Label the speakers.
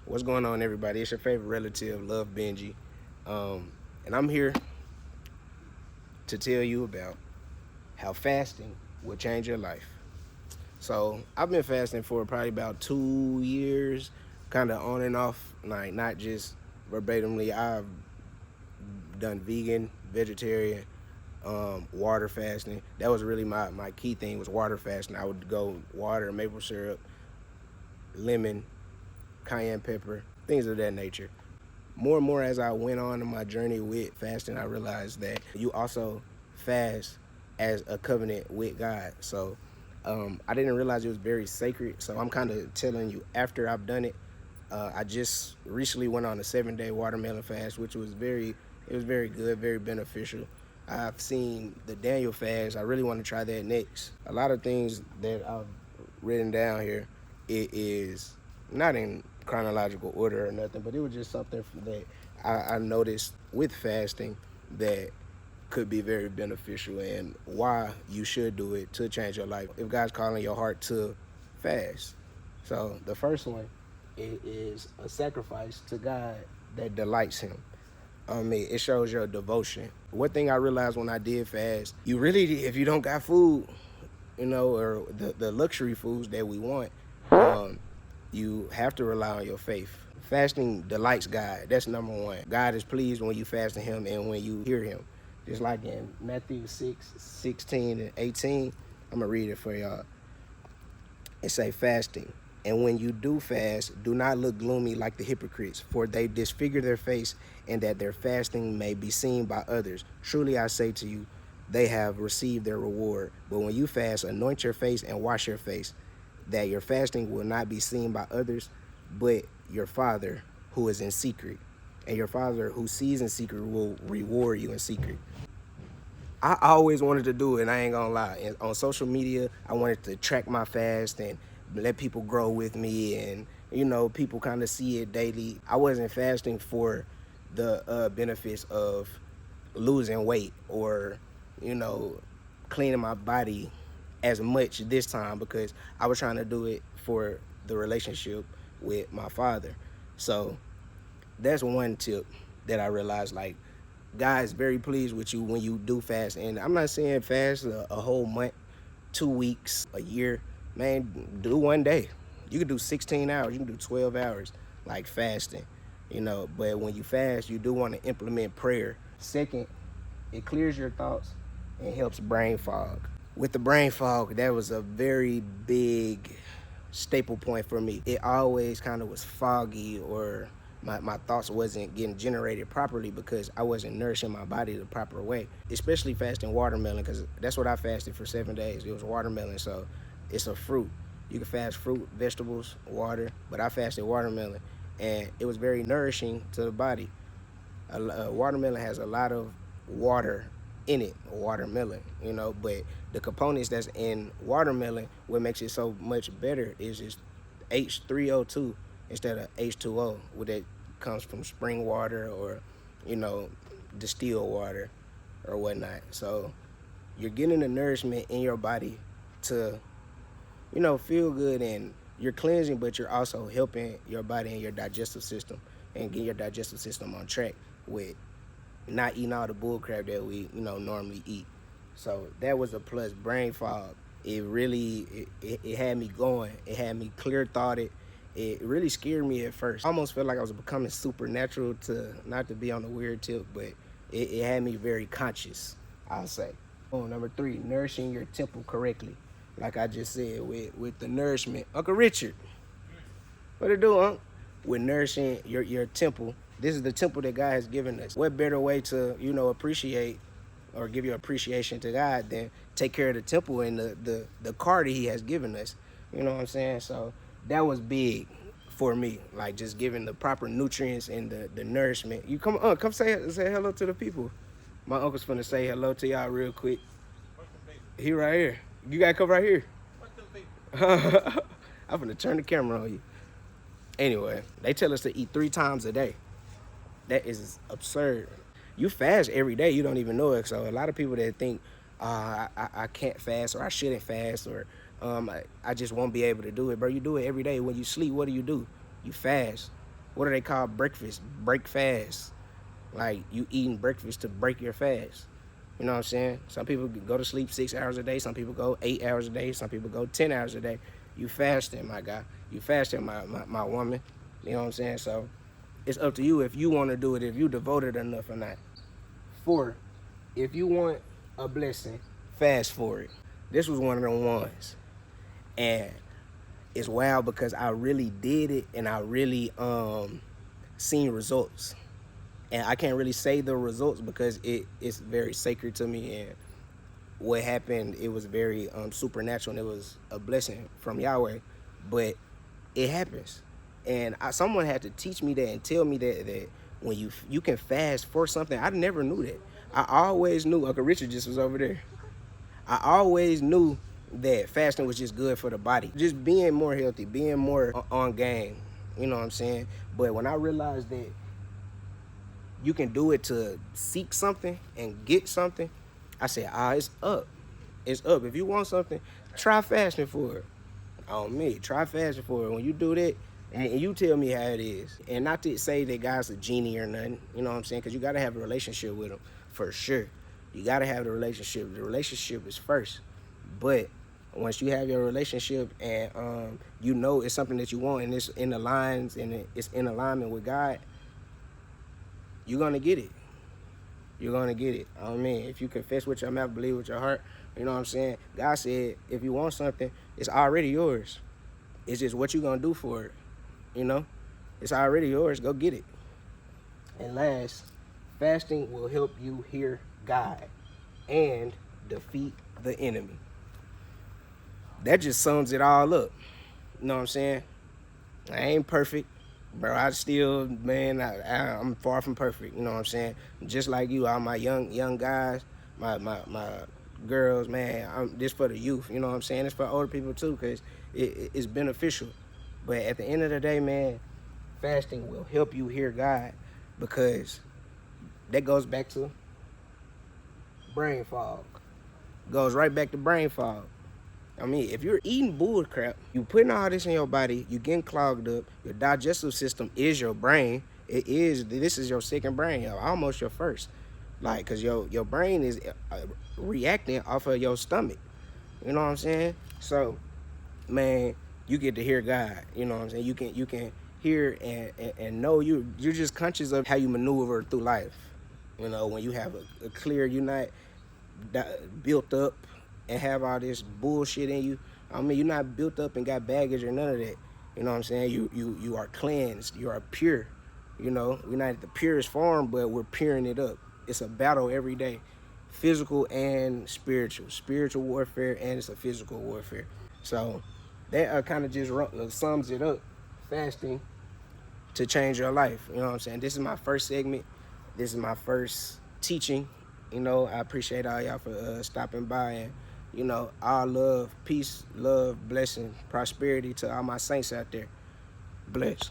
Speaker 1: What's going on, everybody? It's your favorite relative, Love Benji. And I'm here to tell you about how fasting will change your life. So I've been fasting for probably about 2 years, kind of on and off, like not just verbatimly. I've done vegan, vegetarian, water fasting. That was really my key thing was water fasting. I would go water, maple syrup, lemon, cayenne pepper, things of that nature. More and more as I went on in my journey with fasting, I realized that you also fast as a covenant with God. So I didn't realize it was very sacred. So I'm kind of telling you after I've done it. I just recently went on a 7-day watermelon fast, which was very good, very beneficial. I've seen the Daniel fast. I really want to try that next. A lot of things that I've written down here, it is not in chronological order or nothing, but it was just something that I noticed with fasting that could be very beneficial and why you should do it to change your life if God's calling your heart to fast. So the first one, it is a sacrifice to God that delights him. I mean, it shows your devotion. One thing I realized when I did fast, you really, if you don't got food, or the luxury foods that we want, you have to rely on your faith. Fasting delights God. That's number one. God is pleased when you fast to him and when you hear him. Just like in Matthew 6:16 and 18, I'm going to read it for y'all. It say fasting. And when you do fast, do not look gloomy like the hypocrites, for they disfigure their face, and that their fasting may be seen by others. Truly I say to you, they have received their reward. But when you fast, anoint your face and wash your face, that your fasting will not be seen by others, but your Father who is in secret. And your Father who sees in secret will reward you in secret. I always wanted to do it, and I ain't gonna lie. And on social media, I wanted to track my fast and let people grow with me, and people kind of see it daily. I wasn't fasting for the benefits of losing weight or cleaning my body as much this time, because I was trying to do it for the relationship with my Father. So that's one tip that I realized, like, God is very pleased with you when you do fast. And I'm not saying fast a whole month, 2 weeks, a year. Man, do one day. You can do 16 hours. You can do 12 hours, like fasting. But when you fast, you do want to implement prayer. Second, it clears your thoughts and helps brain fog. With the brain fog, that was a very big staple point for me. It always kind of was foggy, or my thoughts wasn't getting generated properly because I wasn't nourishing my body the proper way. Especially fasting watermelon, because that's what I fasted for 7 days. It was watermelon, so it's a fruit. You can fast fruit, vegetables, water, but I fasted watermelon, and it was very nourishing to the body. Watermelon has a lot of water in it, watermelon, but the components that's in watermelon, what makes it so much better is just H3O2 instead of H2O, that comes from spring water or, distilled water or whatnot. So you're getting the nourishment in your body to, feel good, and you're cleansing, but you're also helping your body and your digestive system and get your digestive system on track with not eating all the bull crap that we, normally eat. So that was a plus. Brain fog. It really, it had me going. It had me clear thoughted. It really scared me at first. I almost felt like I was becoming supernatural, to not to be on the weird tip, but it had me very conscious, I'll say. Number 3, nourishing your temple correctly. Like I just said, with the nourishment. Uncle Richard, what it do, Unc? With nourishing your temple. This is the temple that God has given us. What better way to, appreciate or give your appreciation to God than take care of the temple and the car that he has given us. You know what I'm saying? So that was big for me, like just giving the proper nutrients and the nourishment. You come say hello to the people. My uncle's finna say hello to y'all real quick. He right here. You gotta come right here. I'm finna turn the camera on you. Anyway, they tell us to eat 3 times a day. That is absurd. You fast every day, you don't even know it. So a lot of people that think, I can't fast, or I shouldn't fast, or I just won't be able to do it. Bro, you do it every day. When you sleep, what do? You fast. what do they call breakfast? Break fast. Like, you eating breakfast to break your fast. You know what I'm saying? Some people go to sleep 6 hours a day. Some people go 8 hours a day. Some people go 10 hours a day. You fasting, my guy. You fasting, my woman. You know what I'm saying? So it's up to you if you want to do it, if you devoted enough or not. 4, if you want a blessing, fast for it. This was one of them ones. And it's wild because I really did it and I really seen results. And I can't really say the results because it's very sacred to me, and what happened, it was very supernatural, and it was a blessing from Yahweh. But it happens, and someone had to teach me that and tell me that when you can fast for something. I never knew that. I always knew. Uncle Richard just was over there. I always knew that fasting was just good for the body, just being more healthy, being more on game. You know what I'm saying? But when I realized that you can do it to seek something and get something, I said, it's up. It's up. If you want something, try fasting for it. On me, try fasting for it. When you do that, and you tell me how it is. And not to say that God's a genie or nothing, you know what I'm saying? Because you got to have a relationship with him, for sure. You got to have the relationship. The relationship is first. But once you have your relationship and you know it's something that you want and it's in the lines and it's in alignment with God, you're going to get it. You're going to get it. I mean, if you confess with your mouth, believe with your heart, you know what I'm saying? God said, if you want something, it's already yours. It's just what you're going to do for it, you know? It's already yours. Go get it. And last, fasting will help you hear God and defeat the enemy. That just sums it all up. You know what I'm saying? I ain't perfect. Bro, I still, man, I'm far from perfect, you know what I'm saying? Just like you, all my young guys, my girls, man, this for the youth, you know what I'm saying? It's for older people too, because it's beneficial. But at the end of the day, man, fasting will help you hear God, because that goes back to brain fog. Goes right back to brain fog. I mean, if you're eating bull crap, you putting all this in your body, you getting clogged up, your digestive system is your brain. This is your second brain, almost your first. Like, because your brain is reacting off of your stomach. You know what I'm saying? So, man, you get to hear God. You know what I'm saying? You can hear and know you're just conscious of how you maneuver through life. You know, when you have a clear, you're not built up and have all this bullshit in you. I mean, you're not built up and got baggage or none of that. You know what I'm saying? You are cleansed. You are pure. You know, we're not at the purest form, but we're puring it up. It's a battle every day, physical and spiritual. Spiritual warfare, and it's a physical warfare. So that kind of just sums it up. Fasting to change your life. You know what I'm saying? This is my first segment. This is my first teaching. You know, I appreciate all y'all for stopping by, and, you know, all love, peace, love, blessing, prosperity to all my saints out there. Bless.